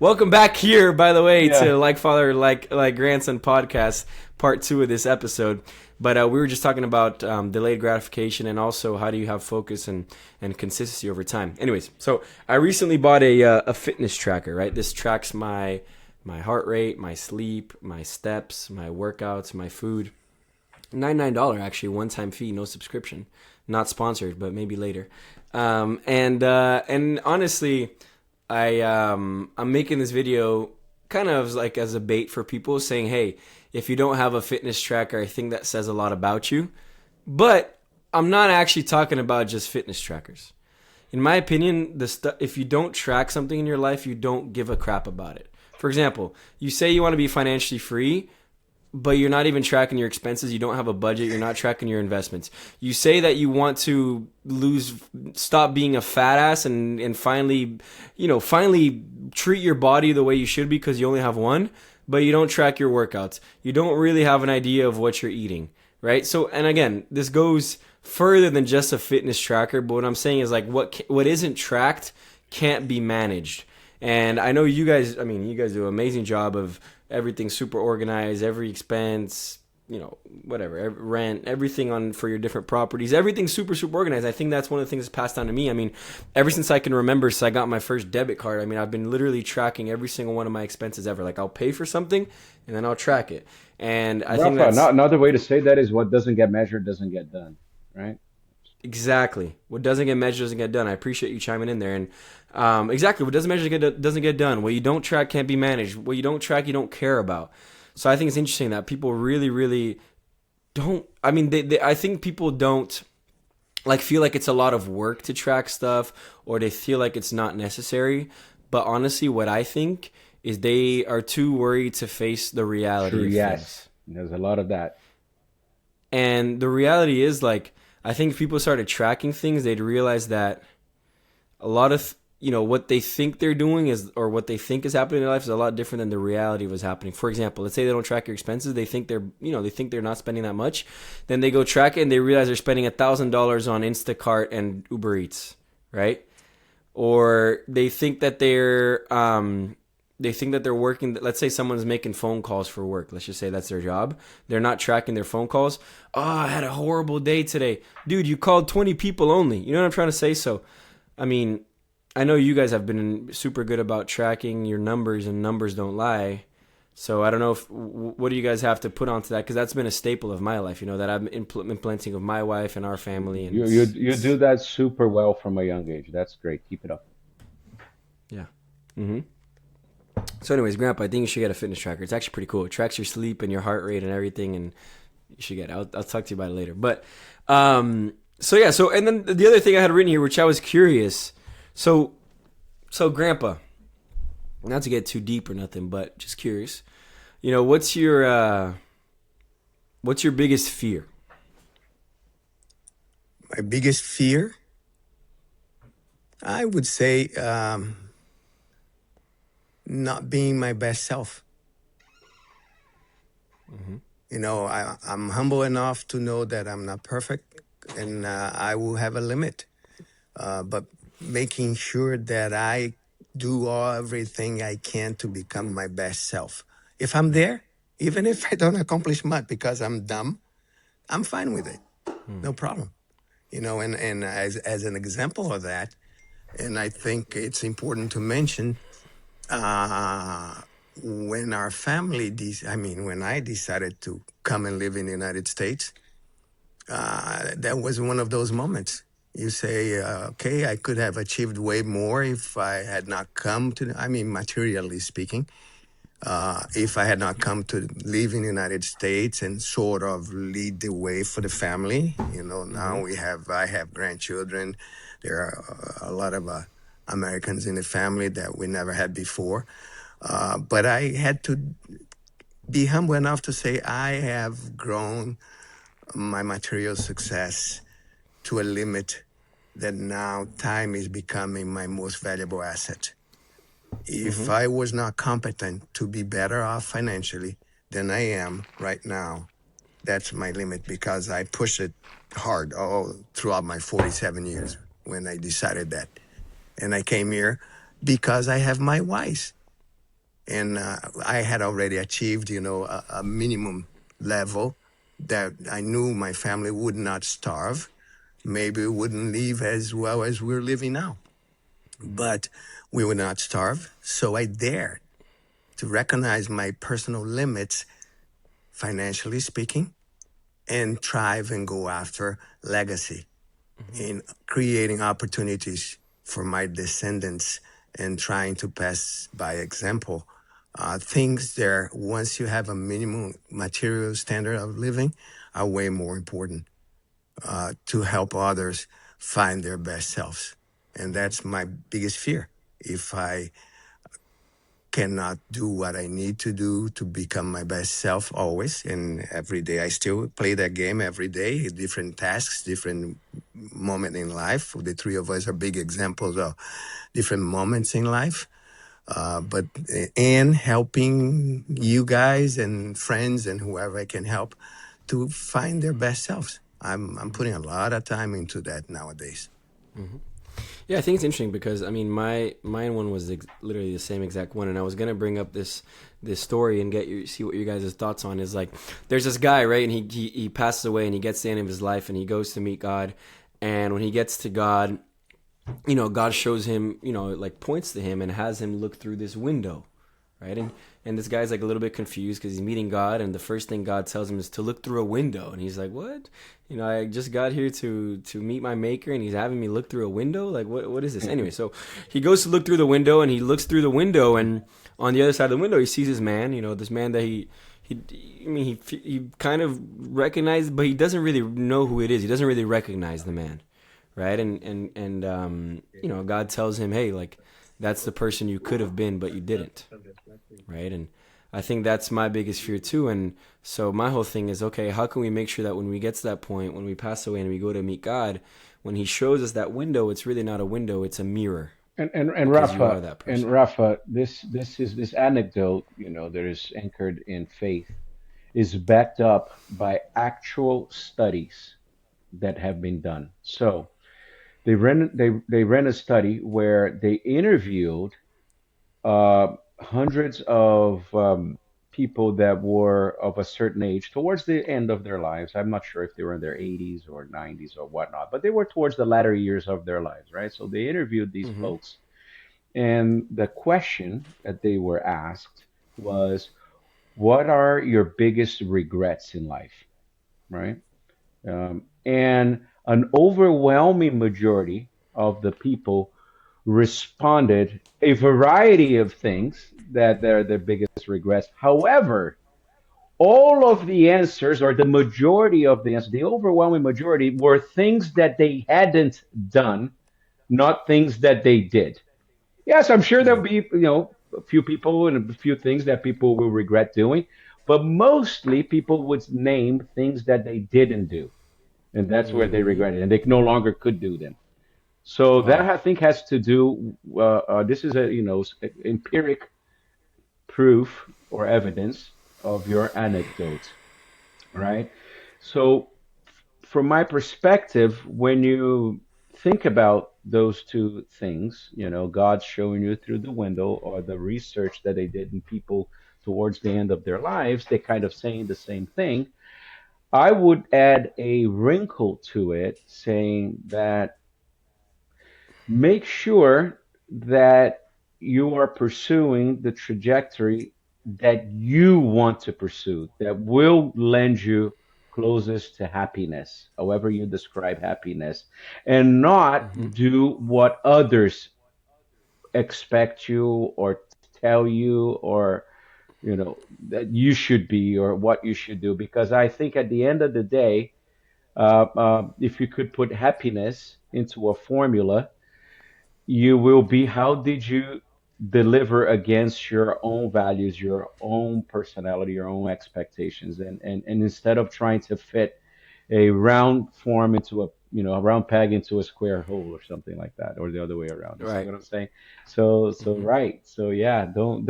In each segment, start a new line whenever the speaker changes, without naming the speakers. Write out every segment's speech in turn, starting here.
Welcome back here, by the way,
Yeah.
to Like Father, like Grandson podcast, part two of this episode. But we were just talking about delayed gratification and also how do you have focus and consistency over time. Anyways, so I recently bought a fitness tracker. Right, this tracks my heart rate, my sleep, my steps, my workouts, my food. $99 actually, one time fee, no subscription. Not sponsored, but maybe later. And honestly, I'm making this video kind of like as a bait for people, saying, hey, if you don't have a fitness tracker, I think that says a lot about you. But I'm not actually talking about just fitness trackers. In my opinion, if you don't track something in your life, you don't give a crap about it. For example, you say you want to be financially free, but you're not even tracking your expenses. You don't have a budget. You're not tracking your investments. You say that you want to stop being a fat ass and finally, finally treat your body the way you should be because you only have one, but you don't track your workouts. You don't really have an idea of what you're eating, right? So, and again, this goes further than just a fitness tracker, but what I'm saying is like what isn't tracked can't be managed. And I know you guys, I mean, you guys do an amazing job of everything super organized, every expense, whatever, rent, everything on for your different properties, everything super, super organized. I think that's one of the things that's passed down to me. I mean, ever since I can remember, since I got my first debit card, I mean, I've been literally tracking every single one of my expenses ever. Like I'll pay for something and then I'll track it. And I think
Rafa,
that's
another way to say that is what doesn't get measured doesn't get done, right?
exactly what doesn't get measured doesn't get done. I appreciate you chiming in there. And exactly what doesn't measure doesn't get done. What you don't track can't be managed. What you don't track, you don't care about. So I think it's interesting that people really, really don't. I mean, I think people don't like feel like it's a lot of work to track stuff, or they feel like it's not necessary. But honestly, what I think is they are too worried to face the
True,
reality of things.
yes. There's a lot of that.
And the reality is, like, I think if people started tracking things, they'd realize that a lot of what they think they're doing is or what they think is happening in their life is a lot different than the reality of what's happening. For example, let's say they don't track your expenses. They think they're not spending that much. Then they go track it and they realize they're spending $1,000 on Instacart and Uber Eats, right? Or they think that they're working. Let's say someone's making phone calls for work. Let's just say that's their job. They're not tracking their phone calls. Oh, I had a horrible day today. Dude, you called 20 people only. You know what I'm trying to say? So, I mean, I know you guys have been super good about tracking your numbers, and numbers don't lie. So I don't know what do you guys have to put onto that, because that's been a staple of my life. That I'm implementing of my wife and our family, and
You do that super well from a young age. That's great. Keep it up.
yeah. hmm So, anyways, Grandpa, I think you should get a fitness tracker. It's actually pretty cool. It tracks your sleep and your heart rate and everything, and you should get it. I'll talk to you about it later. But so yeah, so and then the other thing I had written here, which I was curious. So Grandpa, not to get too deep or nothing, but just curious. What's your biggest fear?
My biggest fear, I would say, not being my best self.
Mm-hmm.
I'm humble enough to know that I'm not perfect and I will have a limit. But making sure that I do everything I can to become my best self. If I'm there, even if I don't accomplish much because I'm dumb, I'm fine with it.
Hmm.
No problem. And as an example of that, and I think it's important to mention, uh, when our family, when I decided to come and live in the United States, that was one of those moments. You say, okay, I could have achieved way more if I had not come to, materially speaking, if I had not come to live in the United States and sort of lead the way for the family.
Mm-hmm.
Now I have grandchildren. There are a lot of Americans in the family that we never had before. But I had to be humble enough to say I have grown my material success to a limit that now time is becoming my most valuable asset. If
Mm-hmm.
I was not competent to be better off financially than I am right now, that's my limit because I pushed it hard all throughout my 47 years when I decided that. And I came here because I have my whys. And I had already achieved, a minimum level that I knew my family would not starve. Maybe we wouldn't live as well as we're living now, but we would not starve. So I dared to recognize my personal limits, financially speaking, and thrive and go after legacy in creating opportunities for my descendants and trying to pass by example things there once you have a minimum material standard of living are way more important to help others find their best selves. And that's my biggest fear. If I cannot do what I need to do to become my best self always. And every day I still play that game every day, different tasks, different moment in life. The three of us are big examples of different moments in life. But and helping you guys and friends and whoever I can help to find their best selves. I'm putting a lot of time into that nowadays.
Yeah, I think it's interesting because I mean, mine one was literally the same exact one, and I was gonna bring up this story and see what you guys' thoughts on. Is like, there's this guy, right, and he passes away, and he gets to the end of his life, and he goes to meet God, and when he gets to God, God shows him, like points to him and has him look through this window, right, and this guy's like a little bit confused because he's meeting God, and the first thing God tells him is to look through a window, and he's like, what? I just got here to meet my maker, and he's having me look through a window. Like, what is this? Anyway, so he goes to look through the window, and he looks through the window, and on the other side of the window, he sees this man. This man that he kind of recognized, but he doesn't really know who it is. He doesn't really recognize the man, right? And God tells him, hey, like, that's the person you could have been, but you didn't, right? And I think that's my biggest fear too. And so my whole thing is, okay, how can we make sure that when we get to that point, when we pass away and we go to meet God, when he shows us that window, it's really not a window, it's a mirror.
And
Because you are
Rafa,
that person.
this anecdote, that is anchored in faith, is backed up by actual studies that have been done. So they ran a study where they interviewed hundreds of people that were of a certain age towards the end of their lives. I'm not sure if they were in their 80s or 90s or whatnot, but they were towards the latter years of their lives, right? So they interviewed these
Mm-hmm.
folks, and the question that they were asked was, "What are your biggest regrets in life?" Right? And an overwhelming majority of the people responded a variety of things that they're their biggest regrets. However, all of the answers, or the majority of the answers, the overwhelming majority, were things that they hadn't done, not things that they did. Yes, I'm sure
Yeah.
there'll be, a few people and a few things that people will regret doing, but mostly people would name things that they didn't do, and that's where they
Mm-hmm.
regret it, and they no longer could do them. So that,
Wow.
I think, has to do. This is a empiric proof or evidence of your anecdote, right? So from my perspective, when you think about those two things, God showing you through the window, or the research that they did in people towards the end of their lives, they kind of saying the same thing. I would add a wrinkle to it, saying that make sure that you are pursuing the trajectory that you want to pursue, that will lend you closest to happiness, however you describe happiness, and not
Mm-hmm.
do what others expect you or tell you, or that you should be, or what you should do. Because I think at the end of the day, if you could put happiness into a formula, you will be, how did you deliver against your own values, your own personality, your own expectations, and instead of trying to fit a round form into a round peg into a square hole, or something like that, or the other way around. You see
Right.
what I'm saying? So
Mm-hmm.
right. So yeah, don't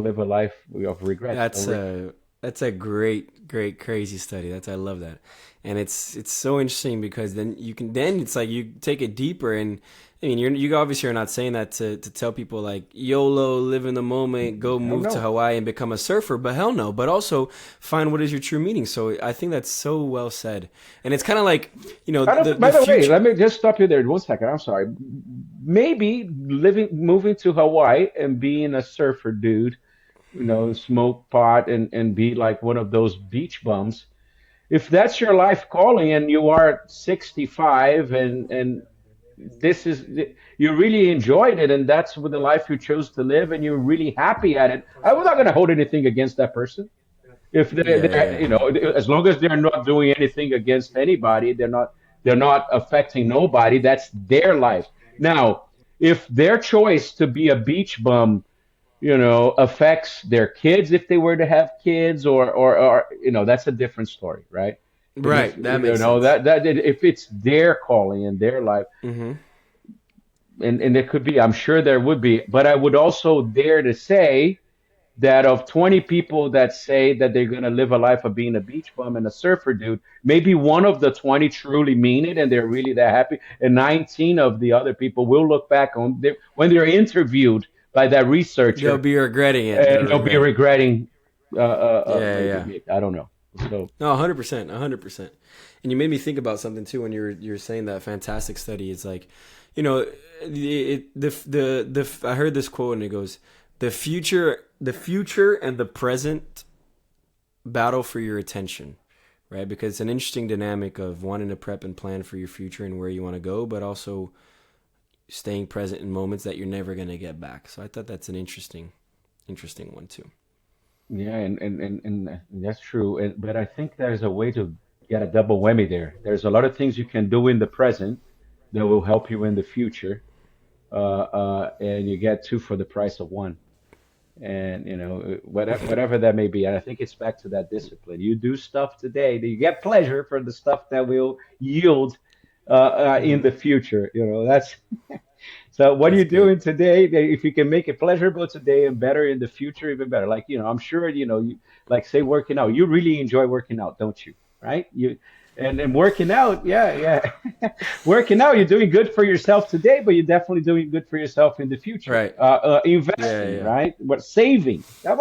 live a life of regrets. Don't
That's a that's a great crazy study. I love that, and it's so interesting because then it's like you take it deeper, and I mean, you obviously are not saying that to tell people like YOLO, live in the moment, go
Hell
move to
no.
Hawaii and become a surfer, but hell no. But also find what is your true meaning. So I think that's so well said. And it's kind of like,
By
the
the way,
future.
let me just stop you there 1 second. I'm sorry. Maybe moving to Hawaii and being a surfer dude, smoke pot and be like one of those beach bums. If that's your life calling and you are 65 and this is you really enjoyed it and that's the life you chose to live and you're really happy at it, I'm not going to hold anything against that person. If
Yeah, yeah,
they're,
yeah.
as long as they're not doing anything against anybody, they're not affecting nobody. That's their life. Now, if their choice to be a beach bum, affects their kids if they were to have kids, or that's a different story, right? But if
Right. That makes sense.
that if it's their calling and their life,
Mm-hmm.
and it could be, I'm sure there would be, but I would also dare to say that of 20 people that say that they're going to live a life of being a beach bum and a surfer dude, maybe one of the 20 truly mean it and they're really that happy. And 19 of the other people will look back on when they're interviewed by that
They'll
researcher
be regretting it. They'll
and they'll be
regret it.
regretting,
Yeah, yeah.
maybe, I don't know. So,
No, 100%, 100%. And you made me think about something too when you're saying that fantastic study. It's like, you know, I heard this quote and it goes, the future and the present battle for your attention, right? Because it's an interesting dynamic of wanting to prep and plan for your future and where you want to go, but also staying present in moments that you're never going to get back. So I thought that's an interesting one too.
yeah, and that's true. But I think there's a way to get a double whammy there. There's a lot of things you can do in the present that will help you in the future, and you get two for the price of one. And whatever that may be. And I think it's back to that discipline. You do stuff today that you get pleasure for the stuff that will yield in
Hmm.
the future. That's so. What are
That's
you
good.
doing today? If you can make it pleasurable today and better in the future, even better. Like I'm sure like say working out. You really enjoy working out, don't you? Right? And working out, yeah, yeah. Working out, you're doing good for yourself today, but you're definitely doing good for yourself in the future.
Right. Yeah,
Investing,
yeah.
right? But saving. How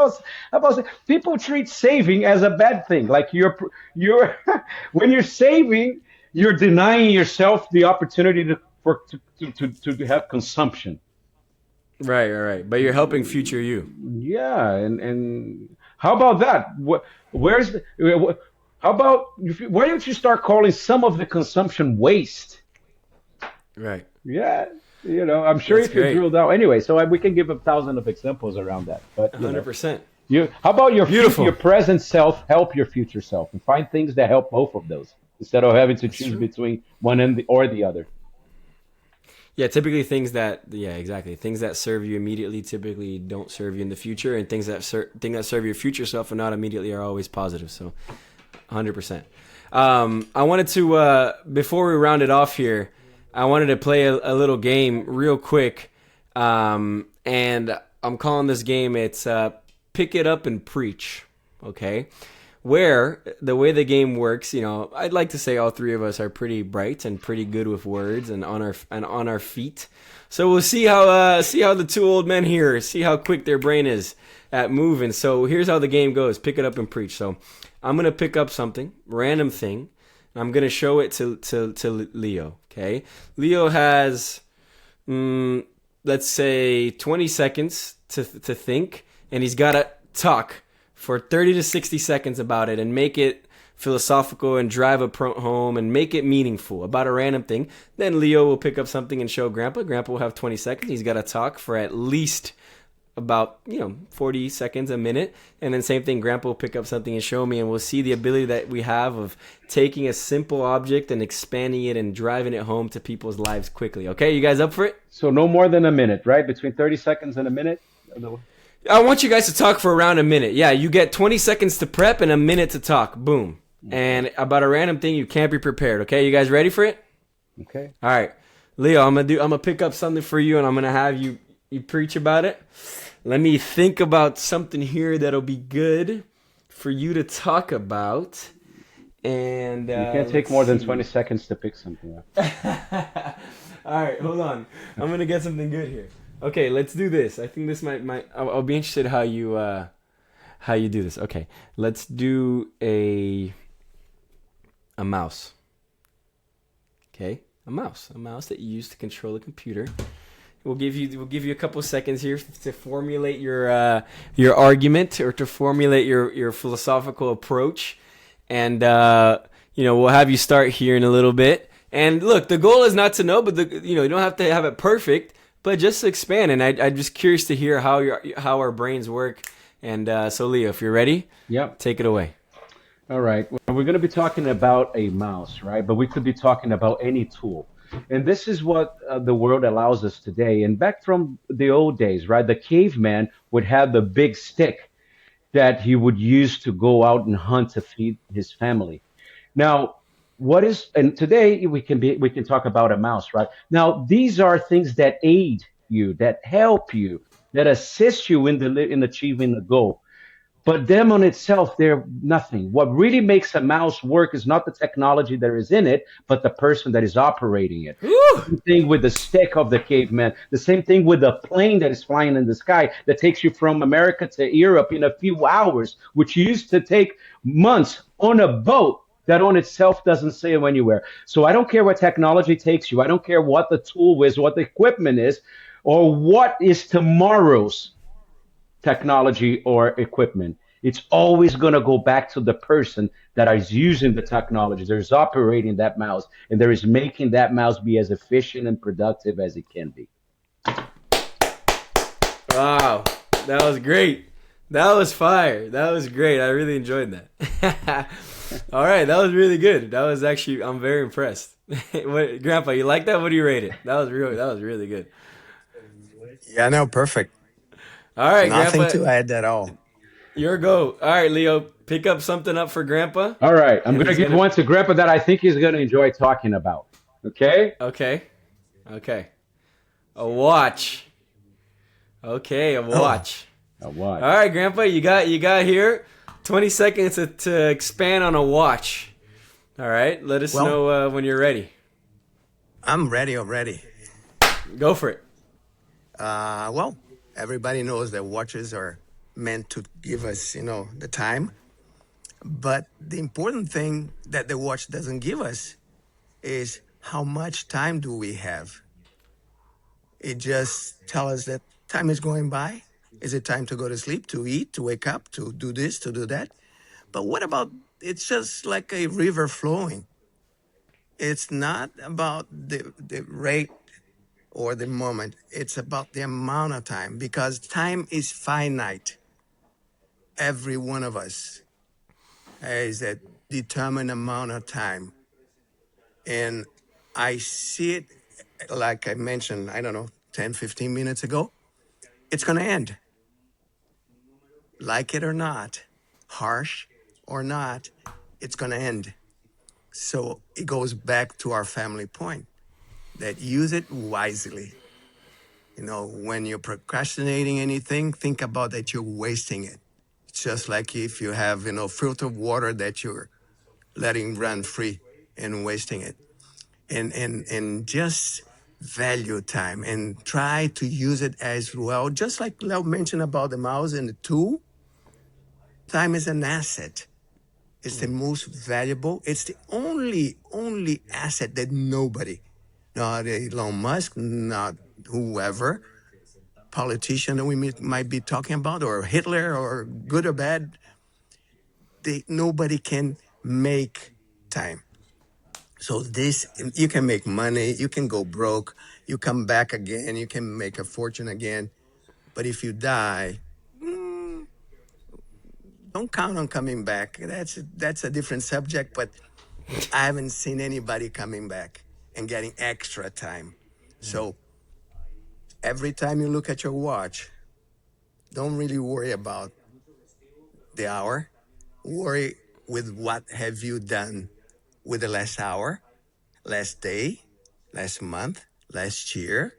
about people treat saving as a bad thing? Like you're when you're saving, you're denying yourself the opportunity to have consumption.
Right, right, right. But you're helping future you.
Yeah, and how about that? Where's the, how about why don't you start calling some of the consumption waste?
Right.
Yeah, I'm sure
That's
if you
great.
drill down anyway. So we can give a thousand of examples around that. But
100%.
how about your
Beautiful.
present self help your future self and find things that help both of those instead of having to
That's
choose
true.
between one or the other.
Yeah, typically yeah, exactly. Things that serve you immediately typically don't serve you in the future, and things that serve your future self and not immediately are always positive. So, 100%. I wanted to before we round it off here, I wanted to play a little game real quick, and I'm calling this game. It's pick it up and preach. Okay, where the way the game works, I'd like to say all three of us are pretty bright and pretty good with words and on our feet. So we'll see how the two old men here see how quick their brain is at moving. So here's how the game goes: pick it up and preach. So I'm gonna pick up something, random thing. And I'm gonna show it to Leo. Okay, Leo has let's say 20 seconds to think, and he's got to talk for 30 to 60 seconds about it and make it philosophical and drive a point home and make it meaningful about a random thing. Then Leo will pick up something and show Grandpa. Grandpa will have 20 seconds. He's got to talk for at least about 40 seconds, a minute. And then same thing, Grandpa will pick up something and show me, and we'll see the ability that we have of taking a simple object and expanding it and driving it home to people's lives quickly. Okay, you guys up for it?
So no more than a minute, right? Between 30 seconds and a minute.
I want you guys to talk for around a minute. Yeah, you get 20 seconds to prep and a minute to talk. Boom.
Okay.
And about a random thing, you can't be prepared. Okay, you guys ready for it?
Okay.
All right, Leo, I'm gonna pick up something for you, and I'm gonna have you preach about it. Let me think about something here that'll be good for you to talk about. And
You can't take
let's
more than 20
see.
seconds to pick something up.
All right, hold on. I'm gonna get something good here. Okay, let's do this. I think this might. I'll be interested how you do this. Okay, let's do a mouse. Okay, a mouse that you use to control a computer. We'll give you a couple seconds here to formulate your argument or to formulate your philosophical approach, and we'll have you start here in a little bit. And look, the goal is not to know, but you don't have to have it perfect, but just to expand. And I'm just curious to hear how our brains work. And so, Leo, if you're ready,
Yep.
take it away.
All right. Well, we're going to be talking about a mouse, right? But we could be talking about any tool. And this is what the world allows us today. And back from the old days, right? The caveman would have the big stick that he would use to go out and hunt to feed his family. Now, and today we can talk about a mouse, right? Now, these are things that aid you, that help you, that assist you in achieving the goal. But them on itself, they're nothing. What really makes a mouse work is not the technology that is in it, but the person that is operating it.
Woo!
Same thing with the stick of the caveman. The same thing with the plane that is flying in the sky that takes you from America to Europe in a few hours, which used to take months on a boat that on itself doesn't sail anywhere. So I don't care what technology takes you. I don't care what the tool is, what the equipment is, or what is tomorrow's technology or equipment. It's always going to go back to the person that is using the technology, that is operating that mouse, and that is making that mouse be as efficient and productive as it can be.
Wow, that was great. That was fire. That was great. I really enjoyed that. All right, that was really good. That was actually, I'm very impressed. Grandpa, you like that? What do you rate it? That was really good.
Yeah, no, perfect.
All right,
Nothing
Grandpa,
to add at all.
your go. All right, Leo, pick up something up for Grandpa,
All right, I'm
and
going to
he's
give
gonna.
one to Grandpa that I think he's going to enjoy talking about. Okay?
Okay, okay, a watch. Okay, a
Oh,
watch.
A
All
watch.
right, Grandpa, you got here 20 seconds to expand on a watch. All right, let us
well,
know when you're ready.
I'm ready already.
Go for it.
Well, everybody knows that watches are meant to give us, the time. But the important thing that the watch doesn't give us is how much time do we have. It just tells us that time is going by. Is it time to go to sleep, to eat, to wake up, to do this, to do that? But what about it's just like a river flowing? It's not about the rate or the moment. It's about the amount of time because time is finite. Every one of us has a determined amount of time. And I see it, like I mentioned, I don't know, 10, 15 minutes ago. It's going to end, like it or not, harsh or not, it's going to end. So it goes back to our family point that use it wisely. When you're procrastinating anything, think about that you're wasting it. It's just like if you have, filtered water that you're letting run free and wasting it. And just value time and try to use it as well. Just like Leo mentioned about the mouse and the tool, time is an asset. It's the most valuable. It's the only asset that nobody, not Elon Musk, not whoever, politician that we might be talking about, or Hitler, or good or bad, nobody can make time. So this, you can make money, you can go broke, you come back again, you can make a fortune again. But if you die, don't count on coming back. That's a different subject. But I haven't seen anybody coming back and getting extra time. So every time you look at your watch, don't really worry about the hour. Worry with what have you done with the last hour, last day, last month, last year,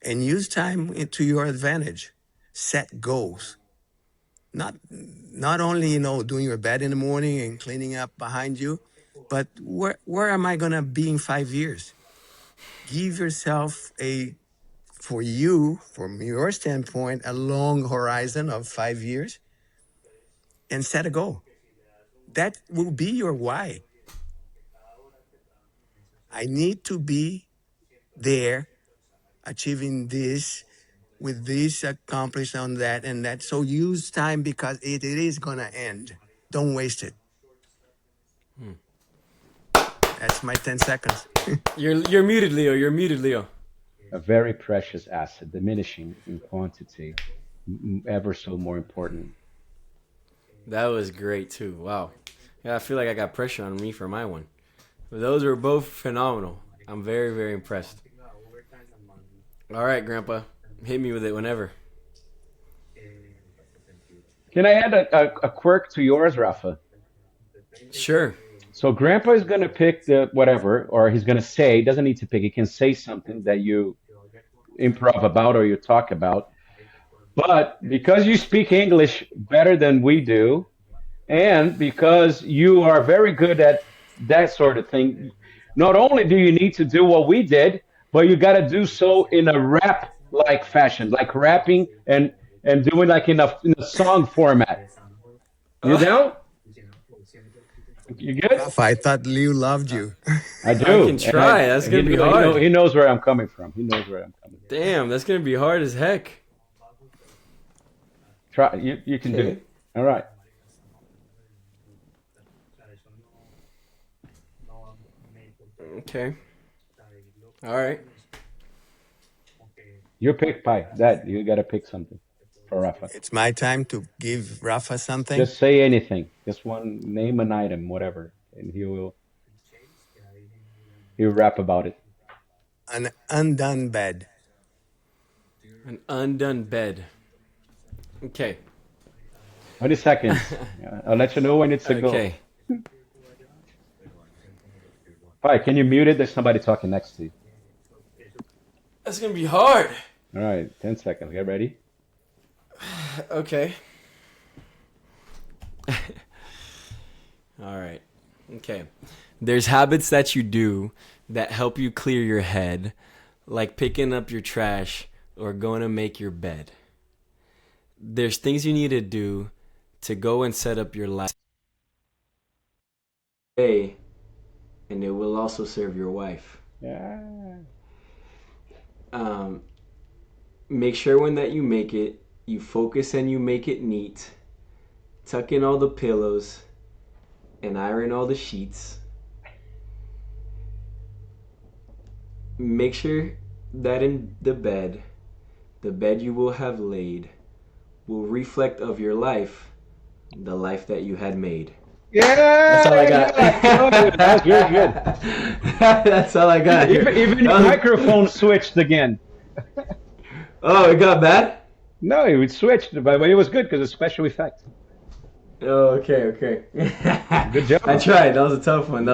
and use time to your advantage. Set goals. Not only doing your bed in the morning and cleaning up behind you, but where am I gonna be in 5 years? give yourself for you, from your standpoint, a long horizon of 5 years and set a goal. That will be your why. I need to be there achieving this with this accomplished on that and that. So use time because it is going to end. Don't waste it. That's my 10 seconds.
You're muted, Leo. You're muted, Leo.
A very precious asset, diminishing in quantity, ever so more important.
That was great too. Wow. Yeah, I feel like I got pressure on me for my one. But those were both phenomenal. I'm very, very impressed. All right, Grandpa. Hit me with it whenever.
Can I add a quirk to yours, Rafa?
Sure.
So Grandpa is going to pick the whatever, or he's going to say, doesn't need to pick, he can say something that you improv about or you talk about. But because you speak English better than we do, and because you are very good at that sort of thing, not only do you need to do what we did, but you got to do so in a rap-like fashion, like rapping and doing like in a song format. You know? You good?
Rafa, I thought Leo loved you.
I do.
I can try. That's going to be hard.
He knows where I'm coming from. He knows where I'm coming from.
Damn, that's going to be hard as heck.
Try. You can do it. All right.
Okay. All right.
You pick pie. That you got to pick something for Rafa.
It's my time to give Rafa something.
Just say anything. Just name an item, whatever, and he'll rap about it.
An undone bed.
An undone bed. Okay.
20 seconds. I'll let you know when it's a go.
Okay.
Pie, can you mute it? There's somebody talking next to you.
That's going to be hard.
All right, 10 seconds. Get ready?
Okay. All right. Okay. There's habits that you do that help you clear your head, like picking up your trash or going to make your bed. There's things you need to do to go and set up your life. Hey, and it will also serve your wife.
Yeah.
Make sure when that you make it, you focus and you make it neat. Tuck in all the pillows and iron all the sheets. Make sure that in the bed you will have laid will reflect of your life, the life that you had made.
Yeah,
that's all I got.
That's very good.
That's all I got.
Even your microphone switched again.
Oh, it got bad?
No, it switched, but it was good because it's special effect.
Oh, okay.
Good job.
I tried. That was a tough one.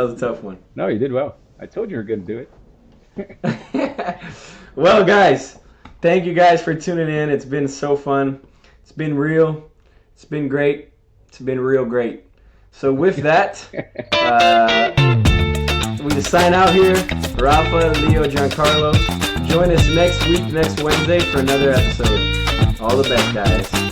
No, you did well. I told you were going to do
it. Well, guys, thank you guys for tuning in. It's been so fun. It's been real. It's been great. It's been real great. So with that, we just sign out here. Rafa, Leo, Giancarlo. Join us next week, next Wednesday for another episode. All the best, guys.